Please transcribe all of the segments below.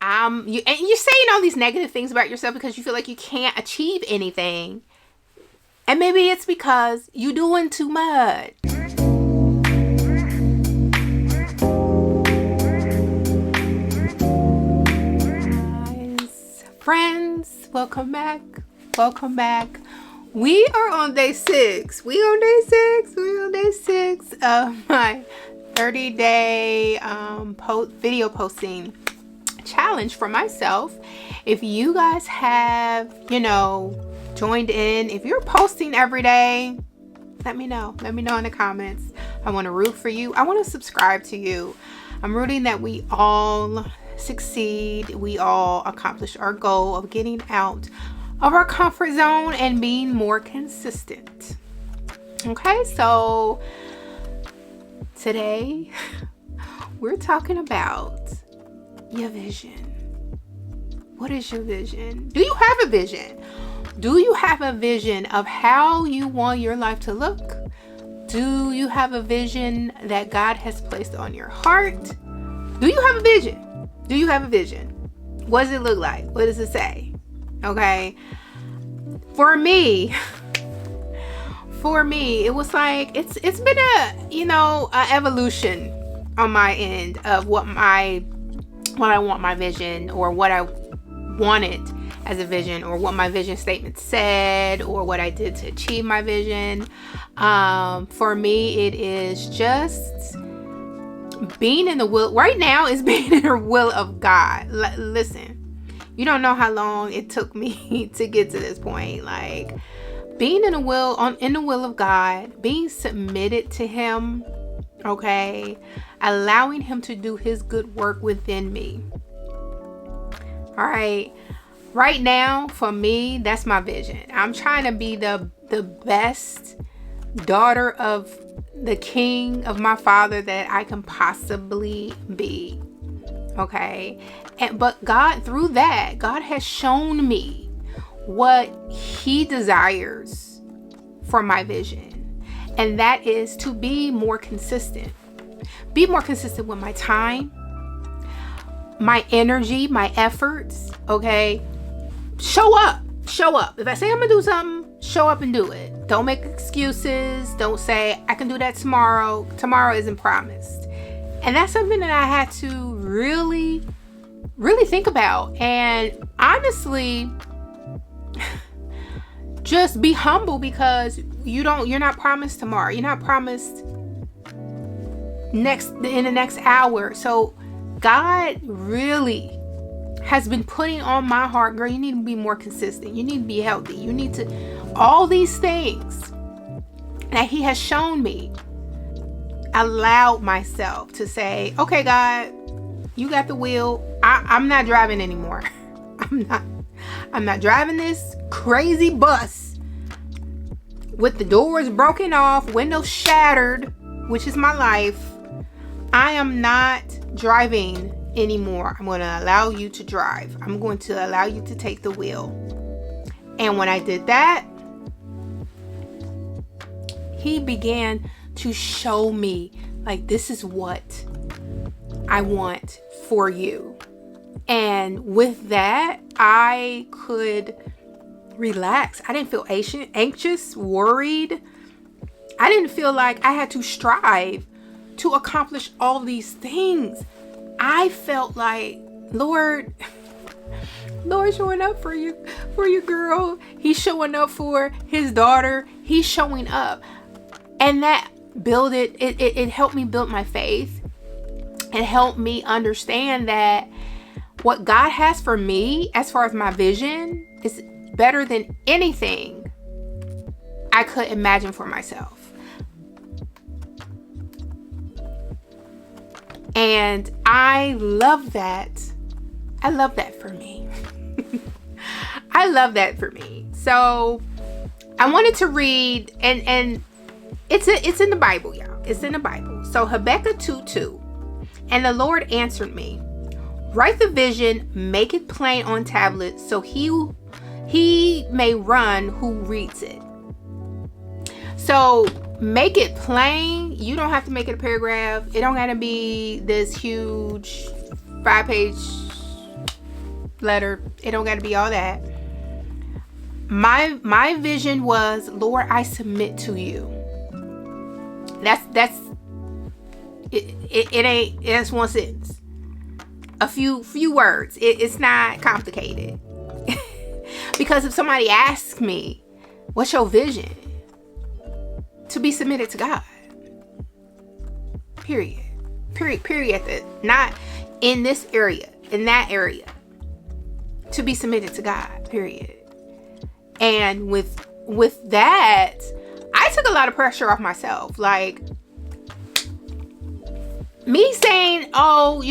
and you're saying all these negative things about yourself because you feel like you can't achieve anything. And maybe it's because you're doing too much. Guys, friends, welcome back. Welcome back. We are on day 6. We on day 6 of my 30-day video posting challenge for myself. If you guys have, joined in, if you're posting every day, let me know in the comments. I want to root for you. I want to subscribe to you. I'm rooting that we all succeed, we all accomplish our goal of getting out of our comfort zone and being more consistent. Okay, so today we're talking about your vision. What is your vision? Do you have a vision? Do you have a vision of how you want your life to look? Do you have a vision that God has placed on your heart? Do you have a vision? Do you have a vision? What does it look like? What does it say? Okay. For me, it was like it's been a evolution on my end of what I want my vision, or what I wanted as a vision, or what my vision statement said, or what I did to achieve my vision. For me, it is just being in the will. Right now is being in the will of God. Listen. You don't know how long it took me to get to this point. Like, being in the will of God, being submitted to Him, okay, allowing Him to do His good work within me. All right, right now for me, that's my vision. I'm trying to be the best daughter of the King, of my Father, that I can possibly be. Okay, but God, through that, God has shown me what He desires for my vision, and that is to be more consistent. Be more consistent with my time, my energy, my efforts. Okay, show up. If I say I'm gonna do something, show up and do it. Don't make excuses. Don't say I can do that tomorrow. Tomorrow isn't promised. And that's something that I had to really, really think about. And honestly, just be humble, because you're not promised tomorrow. You're not promised in the next hour. So God really has been putting on my heart, girl, you need to be more consistent. You need to be healthy. You need to, all these things that He has shown me. Allowed myself to say, okay, God, you got the wheel. I'm not driving anymore. I'm not driving this crazy bus with the doors broken off, windows shattered, which is my life. I am not driving anymore. I'm going to allow you to drive. I'm going to allow you to take the wheel. And when I did that, He began to show me, like, this is what I want for you. And with that, I could relax. I didn't feel anxious, worried. I didn't feel like I had to strive to accomplish all these things. I felt like, Lord showing up for you, for your girl. He's showing up for His daughter. He's showing up. And that it helped me build my faith. It helped me understand that what God has for me, as far as my vision, is better than anything I could imagine for myself. And I love that. I love that for me. I love that for me. So I wanted to read, and it's in the Bible, y'all. It's in the Bible. So Habakkuk 2:2. And the Lord answered me, write the vision, make it plain on tablets, so he may run who reads it. So make it plain. You don't have to make it a paragraph. It don't gotta be this huge 5-page letter. It don't got to be all that. My vision was, Lord, I submit to you. That's it's one sentence. A few words. It's not complicated. Because if somebody asks me, what's your vision? To be submitted to God. Period. Not in this area, in that area. To be submitted to God. Period. And with that, I took a lot of pressure off myself. Like, me saying, oh,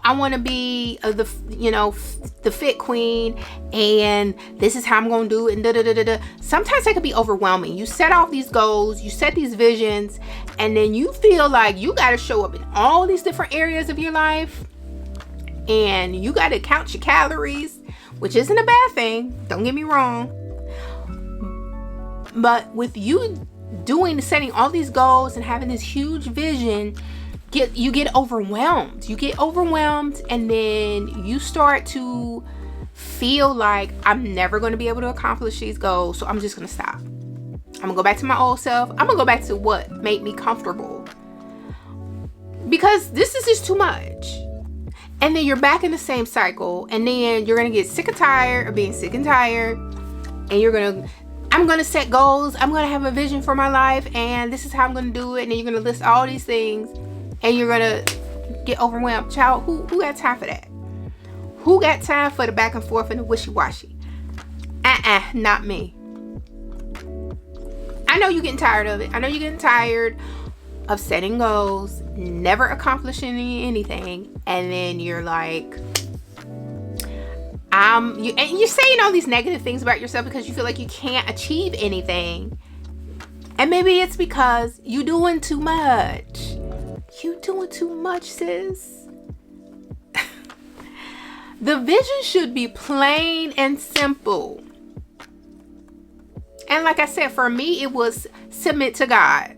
I want to be the fit queen, and this is how I'm going to do it, and da-da-da-da-da. Sometimes that could be overwhelming. You set off these goals, you set these visions, and then you feel like you got to show up in all these different areas of your life, and you got to count your calories, which isn't a bad thing. Don't get me wrong. But with you setting all these goals and having this huge vision, you get overwhelmed. You get overwhelmed, and then you start to feel like, I'm never going to be able to accomplish these goals, so I'm just going to stop. I'm going to go back to my old self. I'm going to go back to what made me comfortable. Because this is just too much. And then you're back in the same cycle, and then you're going to get sick and tired of being sick and tired, and I'm going to set goals. I'm going to have a vision for my life, and this is how I'm going to do it. And then you're going to list all these things, and you're going to get overwhelmed. Child, who got time for that? Who got time for the back and forth and the wishy-washy? Not me. I know you're getting tired of it. I know you're getting tired of setting goals, never accomplishing anything, and then you're like, and you're saying all these negative things about yourself because you feel like you can't achieve anything. And maybe it's because you're doing too much. You doing too much, sis. The vision should be plain and simple. And like I said, for me, it was submit to God.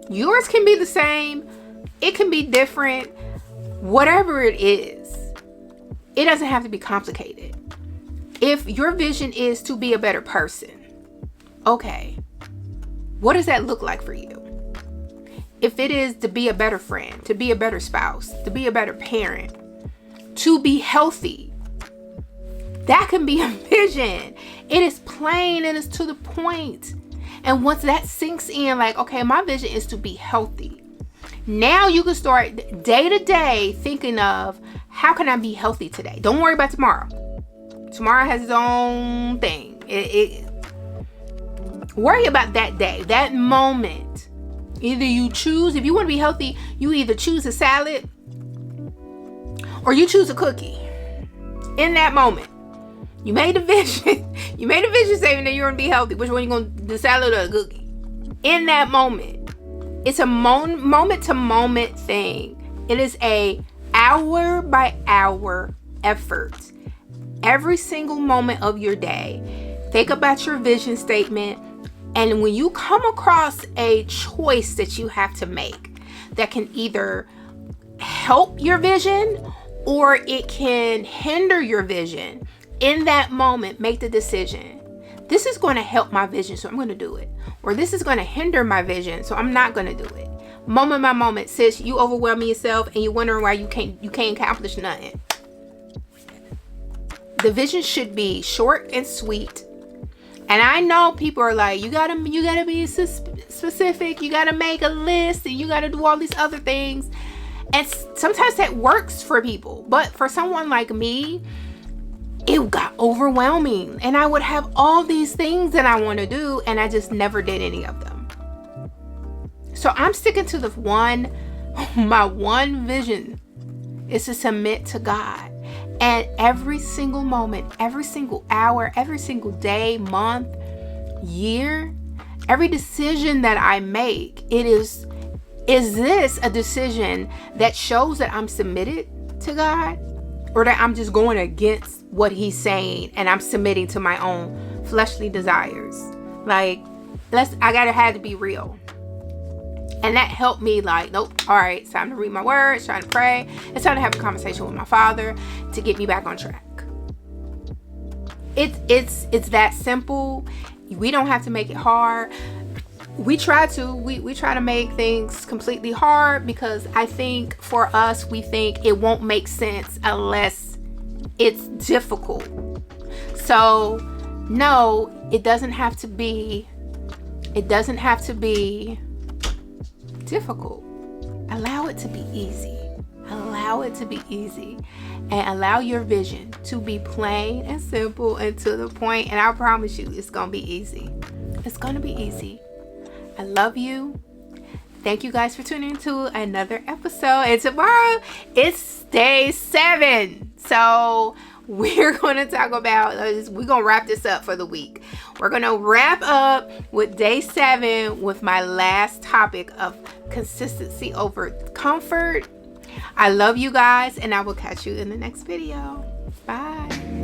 Yours can be the same. It can be different. Whatever it is. It doesn't have to be complicated. If your vision is to be a better person, okay, what does that look like for you? If it is to be a better friend, to be a better spouse, to be a better parent, to be healthy, that can be a vision. It is plain and it's to the point. And once that sinks in, like, okay, my vision is to be healthy. Now you can start day to day thinking of, how can I be healthy today? Don't worry about tomorrow. Tomorrow has its own thing. Worry about that day, that moment. Either you choose, if you want to be healthy, you either choose a salad or you choose a cookie. In that moment, you made a vision. You made a vision saying that you're going to be healthy. Which one you going to, the salad or the cookie? In that moment, it's a moment to moment thing. It is a hour by hour effort. Every single moment of your day, think about your vision statement. And when you come across a choice that you have to make that can either help your vision or it can hinder your vision, in that moment, make the decision. This is going to help my vision, so I'm going to do it. Or this is going to hinder my vision, so I'm not going to do it. Moment by moment, sis, you overwhelming yourself and you're wondering why you can't accomplish nothing. The vision should be short and sweet. And I know people are like, you gotta be specific. You gotta make a list, and you gotta do all these other things. And sometimes that works for people, but for someone like me, it got overwhelming, and I would have all these things that I want to do, and I just never did any of them. So I'm sticking to my one vision is to submit to God. And every single moment, every single hour, every single day, month, year, every decision that I make, is this a decision that shows that I'm submitted to God, or that I'm just going against what he's saying and I'm submitting to my own fleshly desires? Like, I gotta have to be real. And that helped me, like, nope, all right, it's time to read my word, it's time to pray, it's time to have a conversation with my Father to get me back on track. It's that simple. We don't have to make it hard. We try to make things completely hard, because I think for us, we think it won't make sense unless it's difficult. So no, it doesn't have to be difficult. Allow it to be easy. Allow it to be easy, and allow your vision to be plain and simple and to the point. And I promise you, it's gonna be easy. It's gonna be easy. I love you. Thank you guys for tuning to another episode. And tomorrow it's day 7. So we're going to talk about, we're going to wrap this up for the week. We're going to wrap up with day 7 with my last topic of consistency over comfort. I love you guys, and I will catch you in the next video. Bye.